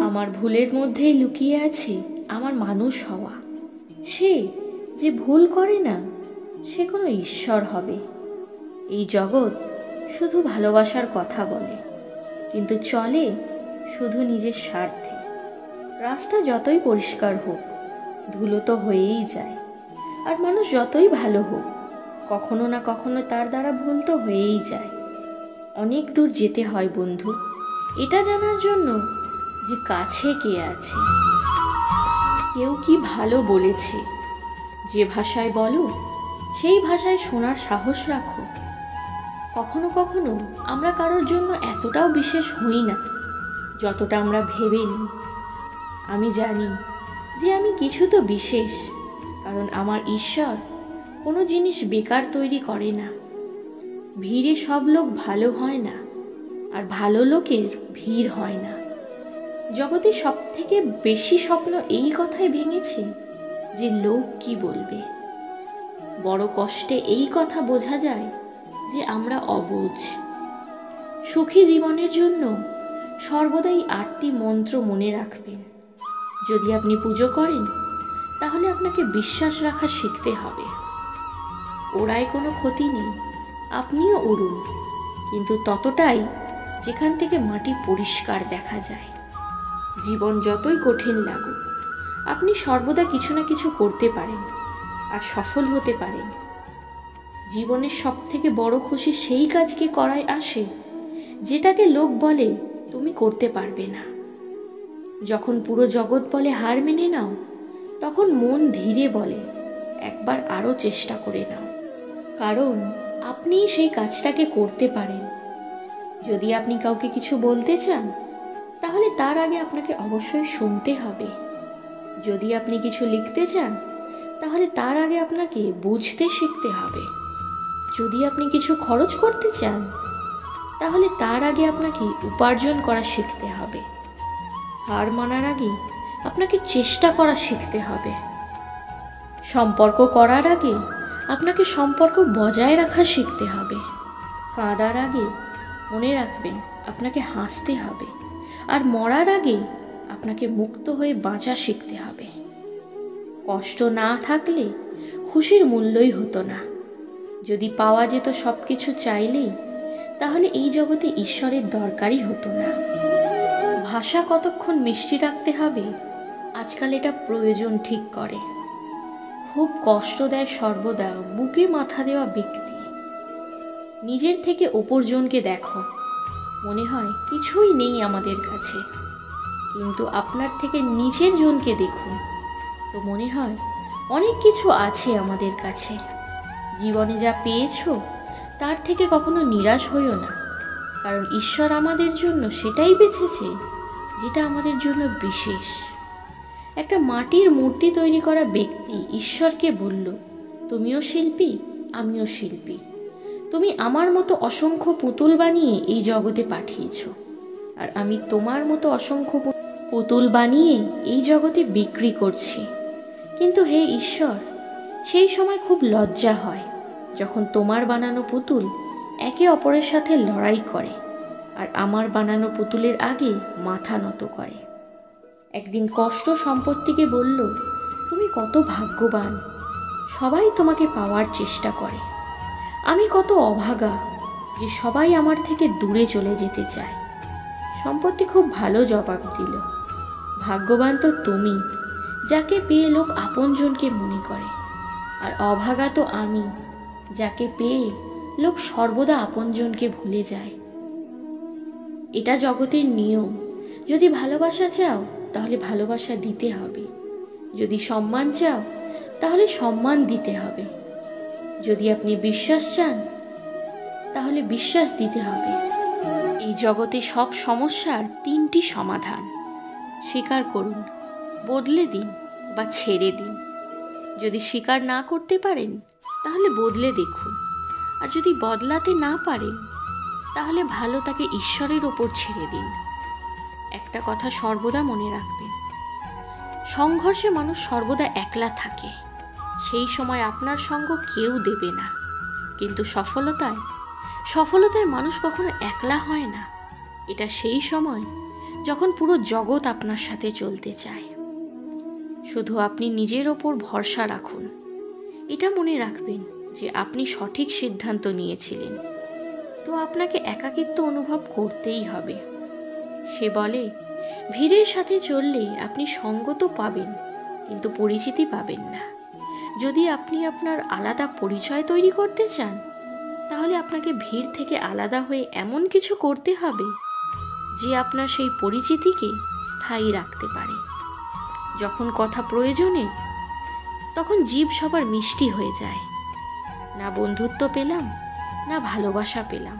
আমার ভুলের মধ্যেই লুকিয়ে আছে আমার মানুষ হওয়া। সে যে ভুল করে না সে কোনো ঈশ্বর হবে। এই জগৎ শুধু ভালোবাসার কথা বলে, কিন্তু চলে শুধু নিজের স্বার্থে। রাস্তা যতই পরিষ্কার হোক ধুলো তো হয়েই যায়, আর মানুষ যতই ভালো হোক কখনো না কখনো তার দ্বারা ভুল তো হয়েই যায়। অনেক দূর যেতে হয় বন্ধু, এটা জানার জন্য যে কাছে কে আছে। কেউ কি ভালো বলেছে, যে ভাষায় বলো সেই ভাষায় শোনার সাহস রাখো। কখনো কখনো আমরা কারোর জন্য এতটাও বিশেষ হই না যতটা আমরা ভেবে নিই। আমি জানি যে আমি কিছু তো বিশেষ, কারণ আমার ঈশ্বর কোনো জিনিস বেকার তৈরি করে না। ভিড়ে সব লোক ভালো হয় না, আর ভালো লোকের ভিড় হয় না। জগতে সব থেকে বেশি স্বপ্ন এই কথায় ভেঙেছে যে লোক কি বলবে। বড় কষ্টে এই কথা বোঝা যায় যে আমরা অবুঝ। সুখী জীবনের জন্য সর্বদাই 8টি মন্ত্র মনে রাখবেন। যদি আপনি পুজো করেন তাহলে আপনাকে বিশ্বাস রাখা শিখতে হবে। ওড়ায় কোনো ক্ষতি নেই, আপনিও উড়ুন, কিন্তু ততটাই যেখান থেকে মাটি পরিষ্কার দেখা যায়। জীবন যতই কঠিন লাগুক আপনি সর্বদা কিছু না কিছু করতে পারেন আর সফল হতে পারেন। জীবনের সব থেকে বড় খুশি সেই কাজকে করায় আসে যেটাকে লোক বলে তুমি করতে পারবে না। যখন পুরো জগৎ বলে হার মেনে নাও, তখন মন ধীরে বলে একবার আরও চেষ্টা করে নাও, কারণ আপনি সেই কাজটাকে করতে পারেন। যদি আপনি কাউকে কিছু বলতে চান তাহলে তার আগে আপনাকে অবশ্যই শুনতে হবে। যদি আপনি কিছু লিখতে চান তাহলে তার আগে আপনাকে বুঝতে শিখতে হবে। যদি আপনি কিছু খরচ করতে চান তাহলে তার আগে আপনাকে উপার্জন করা শিখতে হবে। হার মানার আগে আপনাকে চেষ্টা করা শিখতে হবে। সম্পর্ক করার আগে আপনাকে সম্পর্ক বজায় রাখা শিখতে হবে। কাঁদার আগে মনে রাখবেন আপনাকে হাসতে হবে, আর মরার আগে আপনাকে মুক্ত হয়ে বাঁচা শিখতে হবে। কষ্ট না থাকলে খুশির মূল্যই হতো না। যদি পাওয়া যেত সব কিছু চাইলেই, তাহলে এই জগতে ঈশ্বরের দরকারই হতো না। ভাষা কতক্ষণ মিষ্টি রাখতে হবে আজকাল এটা প্রয়োজন ঠিক করে। খুব কষ্ট দেয় সর্বদা বুকে মাথা দেওয়া ব্যক্তি। নিজের থেকে অপরজনকে দেখো, মনে হয় কিছুই নেই আমাদের কাছে, কিন্তু আপনার থেকে নিচের জনকে দেখুন তো মনে হয় অনেক কিছু আছে আমাদের কাছে। জীবনে যা পেয়েছো তার থেকে কখনো নিরাশ হইও না, কারণ ঈশ্বর আমাদের জন্য সেটাই বেছেছে যেটা আমাদের জন্য বিশেষ। একটা মাটির মূর্তি তৈরি করা ব্যক্তি ঈশ্বরকে বলল, তুমিও শিল্পী, আমিও শিল্পী। তুমি আমার মতো অসংখ্য পুতুল বানিয়ে এই জগতে পাঠিয়েছ, আর আমি তোমার মতো অসংখ্য পুতুল বানিয়ে এই জগতে বিক্রি করছি। কিন্তু হে ঈশ্বর, সেই সময় খুব লজ্জা হয় যখন তোমার বানানো পুতুল একে অপরের সাথে লড়াই করে আর আমার বানানো পুতুলের আগে মাথা নত করে। একদিন কষ্ট সম্পত্তিকে বলল, তুমি কত ভাগ্যবান, সবাই তোমাকে পাওয়ার চেষ্টা করে। আমি কত অভাগা যে সবাই আমার থেকে দূরে চলে যেতে চায়। সম্পত্তি খুব ভালো জবাব দিল, ভাগ্যবান তো তুমি যাকে পেয়ে লোক আপনজনকে মনে করে, আর অভাগা তো আমি যাকে পেয়ে লোক সর্বদা আপনজনকে ভুলে যায়। এটা জগতের নিয়ম। যদি ভালোবাসা চাও তাহলে ভালোবাসা দিতে হবে, যদি সম্মান চাও তাহলে সম্মান দিতে হবে, যদি আপনি বিশ্বাস চান তাহলে বিশ্বাস দিতে হবে। এই জগতে সব সমস্যার 3টি সমাধান। স্বীকার করুন, বদলে দিন বা ছেড়ে দিন। যদি স্বীকার না করতে পারেন তাহলে বদলে দেখুন, আর যদি বদলাতে না পারেন তাহলে ভালো তাকে ঈশ্বরের ওপর ছেড়ে দিন। একটা কথা সর্বদা মনে রাখবেন, সংঘর্ষে মানুষ সর্বদা একলা থাকে। সেই সময় আপনার সঙ্গ কেউ দেবে না, কিন্তু সফলতায় মানুষ কখনো একলা হয় না। এটা সেই সময় যখন পুরো জগৎ আপনার সাথে চলতে চায়। শুধু আপনি নিজের ওপর ভরসা রাখুন। এটা মনে রাখবেন যে আপনি সঠিক সিদ্ধান্ত নিয়েছিলেন, তো আপনাকে একাকিত্ব অনুভব করতেই হবে। সে বলে, ভিড়ের সাথে চললে আপনি সঙ্গ তো পাবেন, কিন্তু পরিচিতি পাবেন না। যদি আপনি আপনার আলাদা পরিচয় তৈরি করতে চান, তাহলে আপনাকে ভিড় থেকে আলাদা হয়ে এমন কিছু করতে হবে যে আপনার সেই পরিচিতিকে স্থায়ী রাখতে পারে। যখন কথা প্রয়োজনে, তখন জিভ সবার মিষ্টি হয়ে যায়। না বন্ধুত্ব পেলাম, না ভালোবাসা পেলাম,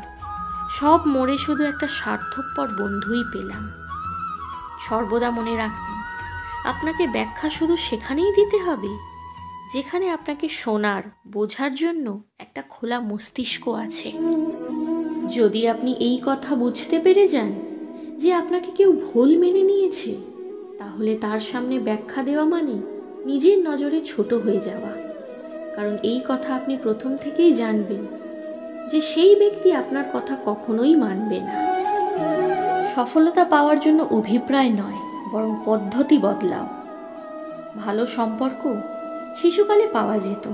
সব মোড়ে শুধু একটা স্বার্থপর বন্ধুই পেলাম। সর্বদা মনে রাখবেন, আপনাকে ব্যাখ্যা শুধু সেখানেই দিতে হবে যেখানে আপনাকে শোনার, বোঝার জন্য একটা খোলা মস্তিষ্ক আছে। যদি আপনি এই কথা বুঝতে পেরে যান যে আপনাকে কেউ ভুল মেনে নিয়েছে, তাহলে তার সামনে ব্যাখ্যা দেওয়া মানে নিজের নজরে ছোট হয়ে যাওয়া। কারণ এই কথা আপনি প্রথম থেকেই জানবেন যে সেই ব্যক্তি আপনার কথা কখনোই মানবে না। সফলতা পাওয়ার জন্য অভিপ্রায় নয়, বরং পদ্ধতি বদলাও। ভালো সম্পর্ক শিশুকালে পাওয়া যেত,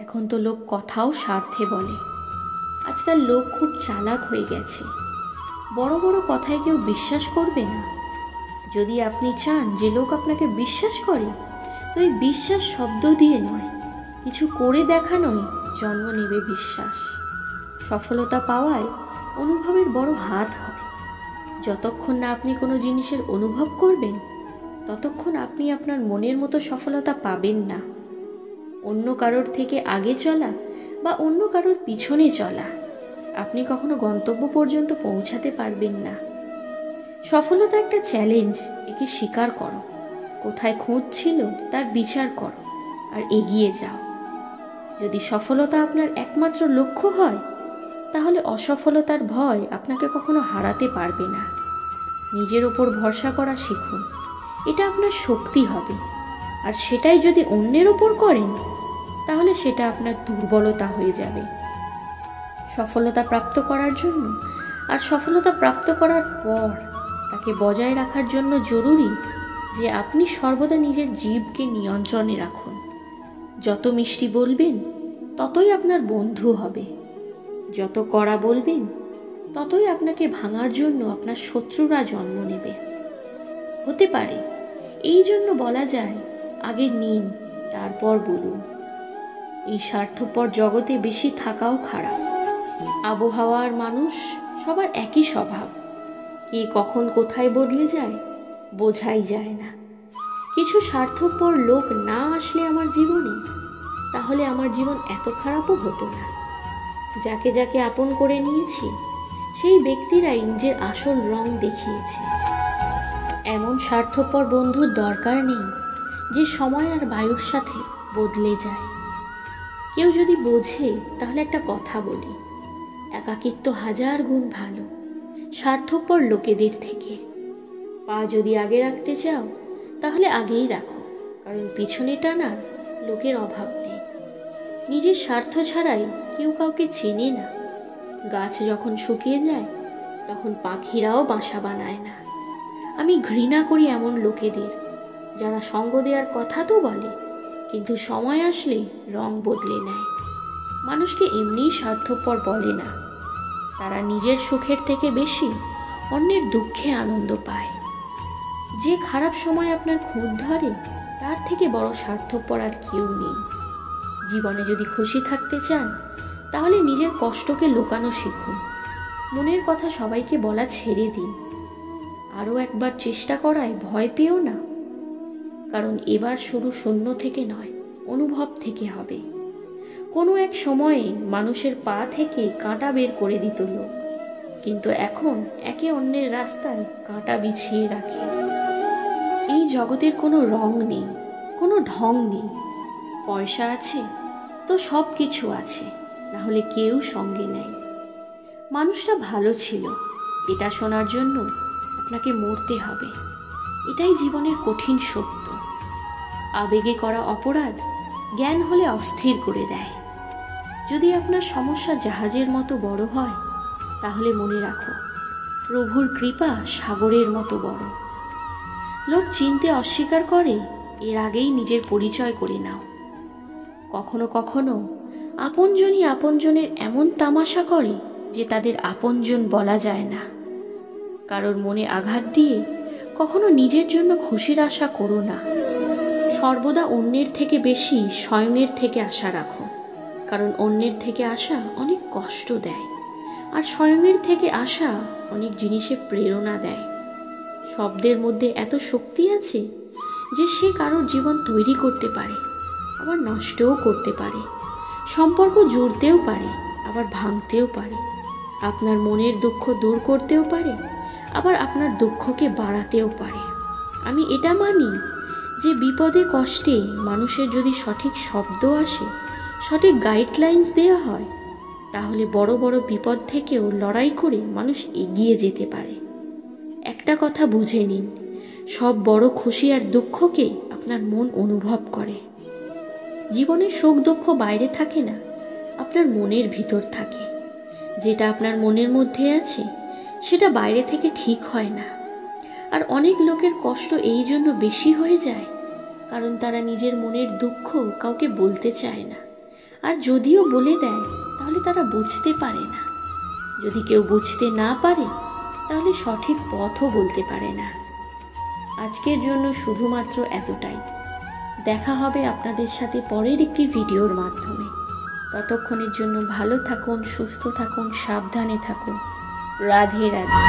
এখন তো লোক কথাও স্বার্থে বলে। আজকাল লোক খুব চালাক হয়ে গেছে, বড় বড় কথায় কেউ বিশ্বাস করবে না। যদি আপনি চান যে লোক আপনাকে বিশ্বাস করে, তো এই বিশ্বাস শব্দ দিয়ে নয়, কিছু করে দেখানোই জন্ম নেবে বিশ্বাস। সফলতা পাওয়ায় অনুভবের বড় হাত হয়। যতক্ষণ না আপনি কোনো জিনিসের অনুভব করবেন, ততক্ষণ আপনি আপনার মনের মতো সফলতা পাবেন না। অন্য কারোর থেকে আগে চলা বা অন্য কারোর পিছনে চলা, আপনি কখনো গন্তব্য পর্যন্ত পৌঁছাতে পারবেন না। সফলতা একটা চ্যালেঞ্জ, একে স্বীকার করো। কোথায় খুঁত ছিল তার বিচার করো আর এগিয়ে যাও। যদি সফলতা আপনার একমাত্র লক্ষ্য হয়, তাহলে অসফলতার ভয় আপনাকে কখনো হারাতে পারবে না। নিজের ওপর ভরসা করা শিখুন, এটা আপনার শক্তি হবে। আর সেটাই যদি অন্যের ওপর করেন, তাহলে সেটা আপনার দুর্বলতা হয়ে যাবে। সফলতা প্রাপ্ত করার জন্য আর সফলতা প্রাপ্ত করার পর তাকে বজায় রাখার জন্য জরুরি যে আপনি সর্বদা নিজের জিভকে নিয়ন্ত্রণে রাখুন। যত মিষ্টি বলবেন, ততই আপনার বন্ধু হবে। যত কড়া বলবেন, ততই আপনাকে ভাঙার জন্য আপনার শত্রুরা জন্ম নেবে। হতে পারে এই জন্য বলা যায়, আগে নিন, তারপর বলুন। এই স্বার্থপর জগতে বেশি থাকাও খারাপ। আবহাওয়ার মানুষ সবার একই স্বভাব, কে কখন কোথায় বদলে যায় বোঝাই যায় না। কিছু স্বার্থপর লোক না আসলে আমার জীবনে, তাহলে আমার জীবন এত খারাপও হতো না। যাকে যাকে আপন করে নিয়েছি, সেই ব্যক্তিরাই নিজের আসল রং দেখিয়েছে। এমন স্বার্থপর বন্ধুর দরকার নেই যে সময় আর বায়ুর সাথে বদলে যায়। কেউ যদি বোঝে, তাহলে একটা কথা বলি, একাকিত্ব 1000 গুণ ভালো স্বার্থপর লোকেদের থেকে। পা যদি আগে রাখতে চাও, তাহলে আগেই রাখো, কারণ পিছনে টানার লোকের অভাব নেই। নিজের স্বার্থ ছাড়াই কেউ কাউকে চেনে না। গাছ যখন শুকিয়ে যায়, তখন পাখিরাও বাসা বানায় না। আমি ঘৃণা করি এমন লোকেদের, যারা সঙ্গ দেওয়ার কথা তো বলে, কিন্তু সময় আসলে রং বদলে নেয়। মানুষকে এমনিই স্বার্থপর বলে না, তারা নিজের সুখের থেকে বেশি অন্যের দুঃখে আনন্দ পায়। যে খারাপ সময় আপনার খুঁত ধরে, তার থেকে বড় স্বার্থপর আর কেউ নেই। জীবনে যদি খুশি থাকতে চান, তাহলে নিজের কষ্টকে লুকানো শিখুন। মনের কথা সবাইকে বলা ছেড়ে দিন। আরও একবার চেষ্টা করায় ভয় পেও না, কারণ এবার শুরু শূন্য থেকে নয়, অনুভব থেকে হবে। কোনো এক সময়ে মানুষের পা থেকে কাঁটা বের করে দিত লোক, কিন্তু এখন একে অন্যের রাস্তায় কাঁটা বিছিয়ে রাখে। এই জগতের কোনো রং নেই, কোনো ঢং নেই। পয়সা আছে তো সব কিছু আছে, না হলে কেউ সঙ্গে নেই। মানুষটা ভালো ছিল, এটা শোনার জন্য আপনাকে মরতে হবে। এটাই জীবনের কঠিন সত্য। আবেগে করা অপরাধ জ্ঞান হলে অস্থির করে দেয়। যদি আপনার সমস্যা জাহাজের মতো বড় হয়, তাহলে মনে রাখো, প্রভুর কৃপা সাগরের মতো বড়। লোক চিনতে অস্বীকার করে, এর আগেই নিজের পরিচয় করে নাও। কখনো কখনো আপনজনই আপনজনের এমন তামাশা করে যে তাদের আপনজন বলা যায় না। কারোর মনে আঘাত দিয়ে কখনো নিজের জন্য খুশির আশা করো না। সর্বদা অন্যের থেকে বেশি স্বয়ংয়ের থেকে আশা রাখো, কারণ অন্যের থেকে আশা অনেক কষ্ট দেয়, আর স্বয়ংয়ের থেকে আশা অনেক জিনিসে প্রেরণা দেয়। শব্দের মধ্যে এত শক্তি আছে যে সে কারোর জীবন তৈরি করতে পারে, আবার নষ্টও করতে পারে। সম্পর্ক জুড়তেও পারে, আবার ভাঙতেও পারে। আপনার মনের দুঃখ দূর করতেও পারে, আবার আপনার দুঃখকে বাড়াতেও পারে। আমি এটা মানি যে বিপদে কষ্টে মানুষের যদি সঠিক শব্দ আসে, সঠিক গাইডলাইন্স দেওয়া হয়, তাহলে বড় বড় বিপদ থেকেও লড়াই করে মানুষ এগিয়ে যেতে পারে। একটা কথা বুঝে নিন, সব বড় খুশি আর দুঃখকে আপনার মন অনুভব করে। জীবনের সুখ দুঃখ বাইরে থাকে না, আপনার মনের ভিতর থাকে। যেটা আপনার মনের মধ্যে আছে সেটা বাইরে থেকে ঠিক হয় না। আর অনেক লোকের কষ্ট এই জন্য বেশি হয়ে যায় কারণ তারা নিজের মনের দুঃখ কাউকে বলতে চায় না, আর যদিও বলে দেয় তাহলে তারা বুঝতে পারে না। যদি কেউ বুঝতে না পারে তাহলে সঠিক পথও বলতে পারে না। আজকের জন্য শুধুমাত্র এতটাই। দেখা হবে আপনাদের সাথে পরের একটি ভিডিওর মাধ্যমে। ততক্ষণের জন্য ভালো থাকুন, সুস্থ থাকুন, সাবধানে থাকুন। রাধে রাধে।